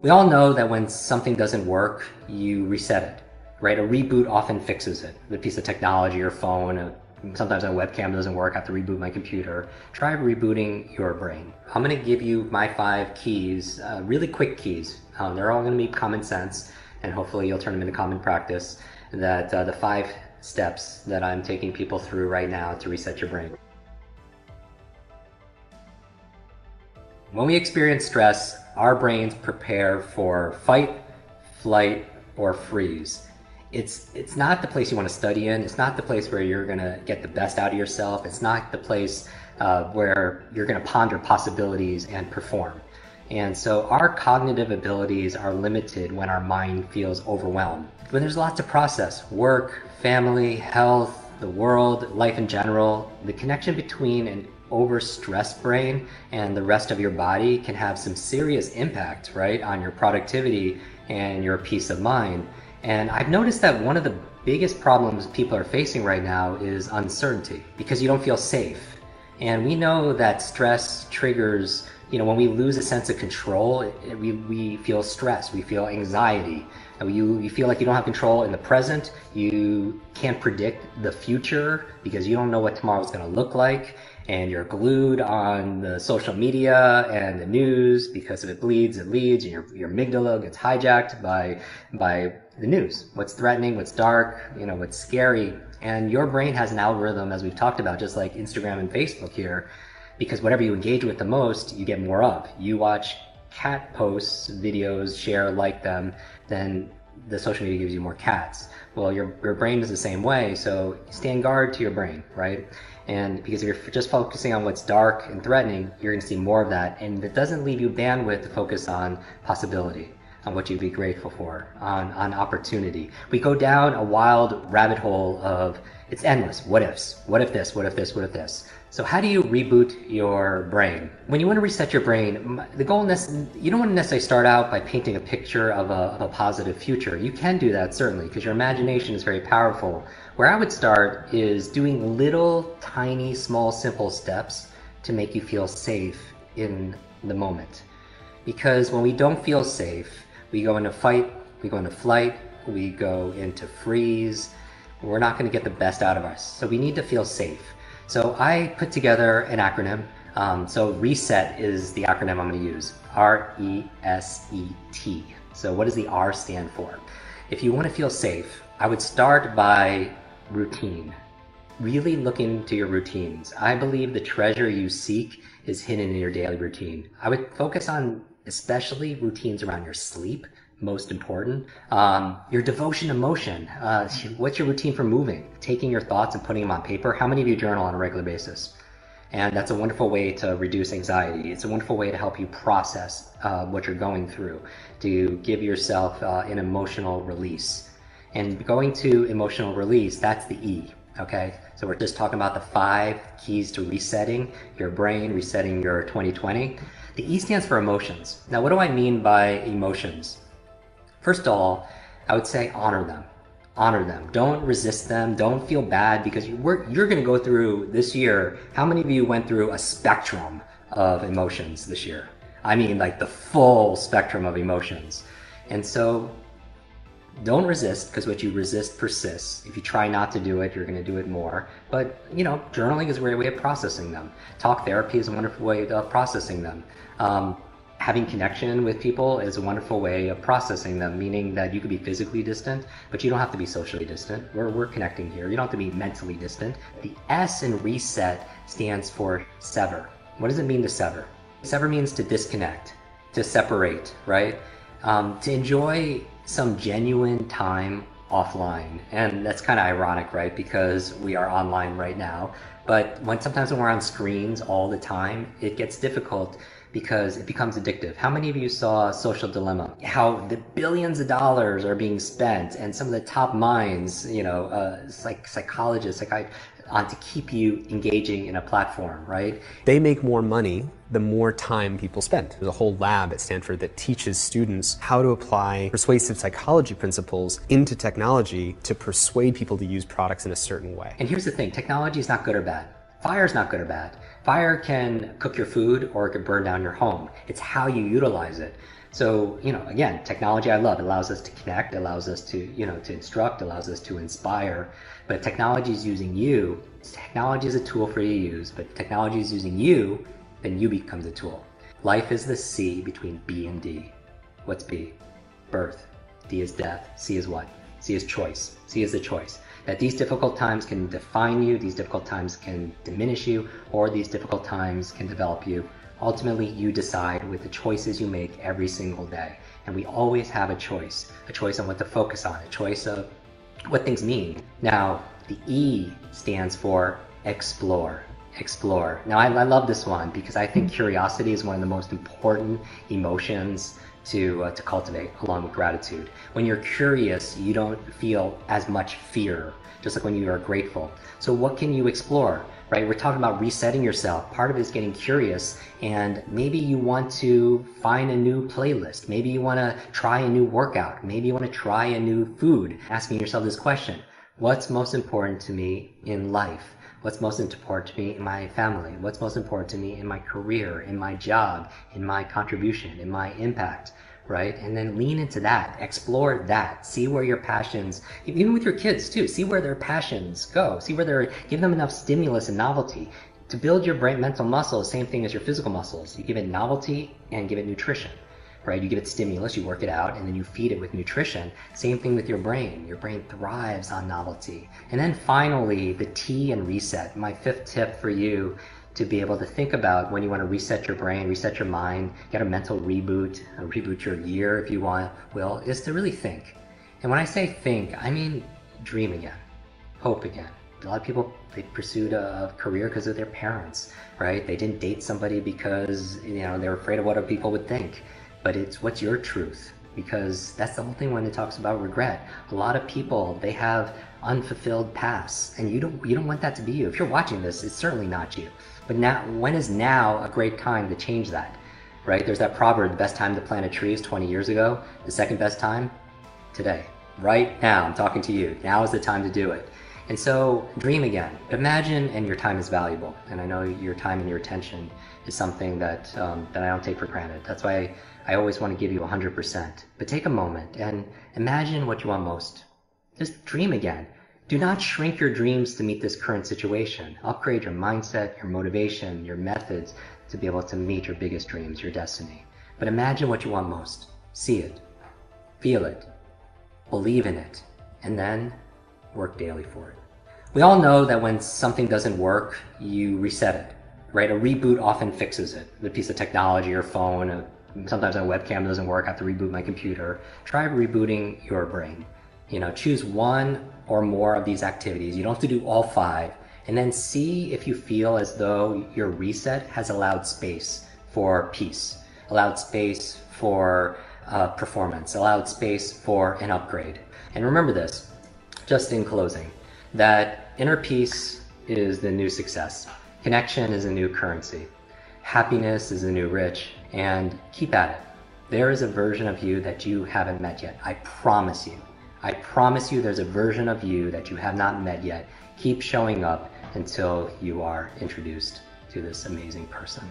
We all know that when something doesn't work, you reset it, right? A reboot often fixes it. The piece of technology or phone, sometimes a webcam doesn't work, I have to reboot my computer. Try rebooting your brain. I'm gonna give you my 5 keys, really quick keys. They're all gonna be common sense, and hopefully you'll turn them into common practice. That the 5 steps that I'm taking people through right now to reset your brain. When we experience stress, our brains prepare for fight, flight, or freeze. It's not the place you want to study in. It's not the place where you're going to get the best out of yourself. It's not the place where you're going to ponder possibilities and perform. And so our cognitive abilities are limited when our mind feels overwhelmed. When there's lots to process, work, family, health, the world, life in general, the connection between an overstressed brain and the rest of your body can have some serious impact, right, on your productivity and your peace of mind. And I've noticed that one of the biggest problems people are facing right now is uncertainty, because you don't feel safe. And we know that stress triggers, when we lose a sense of control, we feel stress, we feel anxiety. You feel like you don't have control in the present, you can't predict the future because you don't know what tomorrow's going to look like, and you're glued on the social media and the news because if it bleeds, it leads, and your amygdala gets hijacked by the news. What's threatening, what's dark, what's scary. And your brain has an algorithm, as we've talked about, just like Instagram and Facebook here, because whatever you engage with the most, you get more of. You watch cat posts, videos, share, like them, then the social media gives you more cats. Well, your brain is the same way, so stand guard to your brain, right? And because if you're just focusing on what's dark and threatening, you're going to see more of that, and it doesn't leave you bandwidth to focus on possibility, on what you'd be grateful for, on opportunity. We go down a wild rabbit hole of, it's endless, what ifs, what if this, what if this, what if this. So how do you reboot your brain? When you want to reset your brain, the goal is, you don't want to necessarily start out by painting a picture of a positive future. You can do that, certainly, because your imagination is very powerful. Where I would start is doing little, tiny, small, simple steps to make you feel safe in the moment. Because when we don't feel safe, we go into fight, we go into flight, we go into freeze. We're not going to get the best out of us. So we need to feel safe. So I put together an acronym. So RESET is the acronym I'm going to use. R-E-S-E-T. So what does the R stand for? If you want to feel safe, I would start by routine. Really look into your routines. I believe the treasure you seek is hidden in your daily routine. I would focus on especially routines around your sleep, most important. Your devotion to motion. What's your routine for moving? Taking your thoughts and putting them on paper. How many of you journal on a regular basis? And that's a wonderful way to reduce anxiety. It's a wonderful way to help you process what you're going through, to give yourself an emotional release. And going to emotional release, that's the E, okay? So we're just talking about the 5 keys to resetting your brain, resetting your 2020. The E stands for emotions. Now, what do I mean by emotions? First of all, I would say honor them. Honor them. Don't resist them. Don't feel bad, because you're going to go through this year. How many of you went through a spectrum of emotions this year? I mean, like the full spectrum of emotions. And so don't resist, because what you resist persists. If you try not to do it, you're going to do it more. But, journaling is a great way of processing them. Talk therapy is a wonderful way of processing them. Having connection with people is a wonderful way of processing them, meaning that you could be physically distant, but you don't have to be socially distant. We're connecting here. You don't have to be mentally distant. The S in reset stands for sever. What does it mean to sever? Sever means to disconnect, to separate, right? To enjoy some genuine time offline. And that's kind of ironic, right? Because we are online right now. But sometimes when we're on screens all the time, it gets difficult because it becomes addictive. How many of you saw Social Dilemma? How the billions of dollars are being spent, and some of the top minds, psychologists, on to keep you engaging in a platform, right? They make more money the more time people spend. There's a whole lab at Stanford that teaches students how to apply persuasive psychology principles into technology to persuade people to use products in a certain way. And here's the thing, technology is not good or bad. Fire is not good or bad. Fire can cook your food or it can burn down your home. It's how you utilize it. So, again, technology I love. It allows us to connect, it allows us to, to instruct, allows us to inspire. But if technology is using you, technology is a tool for you to use, but if technology is using you, then you becomes a tool. Life is the C between B and D. What's B? Birth. D is death. C is what? C is choice. C is the choice. That these difficult times can define you, these difficult times can diminish you, or these difficult times can develop you. Ultimately, you decide with the choices you make every single day. And we always have a choice on what to focus on, a choice of what things mean. Now, the E stands for explore. Explore. Now, I love this one because I think curiosity is one of the most important emotions to cultivate, along with gratitude. When you're curious, you don't feel as much fear, just like when you are grateful. So what can you explore, right? We're talking about resetting yourself. Part of it is getting curious, and maybe you want to find a new playlist. Maybe you want to try a new workout. Maybe you want to try a new food. Asking yourself this question: what's most important to me in life? What's most important to me in my family? What's most important to me in my career, in my job, in my contribution, in my impact, right? And then lean into that, explore that, see where your passions, even with your kids too, see where their passions go, see where they're, give them enough stimulus and novelty. To build your brain mental muscle, same thing as your physical muscles. You give it novelty and give it nutrition. Right? You give it stimulus, you work it out, and then you feed it with nutrition. Same thing with your brain. Your brain thrives on novelty. And then finally, the T and reset. My fifth tip for you to be able to think about when you want to reset your brain, reset your mind, get a mental reboot, reboot your year if you will, is to really think. And when I say think, I mean dream again, hope again. A lot of people, they pursued a career because of their parents, right? They didn't date somebody because, they were afraid of what other people would think. But it's what's your truth, because that's the whole thing when it talks about regret. A lot of people, they have unfulfilled pasts, and you don't want that to be you. If you're watching this, it's certainly not you. But now, when is now a great time to change that, right? There's that proverb: the best time to plant a tree is 20 years ago. The second best time, today, right now. I'm talking to you. Now is the time to do it. And so dream again. Imagine, and your time is valuable. And I know your time and your attention is something that I don't take for granted. That's why I always want to give you 100%. But take a moment and imagine what you want most. Just dream again. Do not shrink your dreams to meet this current situation. Upgrade your mindset, your motivation, your methods to be able to meet your biggest dreams, your destiny. But imagine what you want most. See it. Feel it. Believe in it. And then work daily for it. We all know that when something doesn't work, you reset it, right? A reboot often fixes it. The piece of technology or phone, sometimes a webcam doesn't work, I have to reboot my computer. Try rebooting your brain. Choose one or more of these activities. You don't have to do all 5. And then see if you feel as though your reset has allowed space for peace, allowed space for performance, allowed space for an upgrade. And remember this, just in closing, that inner peace is the new success. Connection is a new currency. Happiness is a new rich, and keep at it. There is a version of you that you haven't met yet. I promise you. I promise you there's a version of you that you have not met yet. Keep showing up until you are introduced to this amazing person.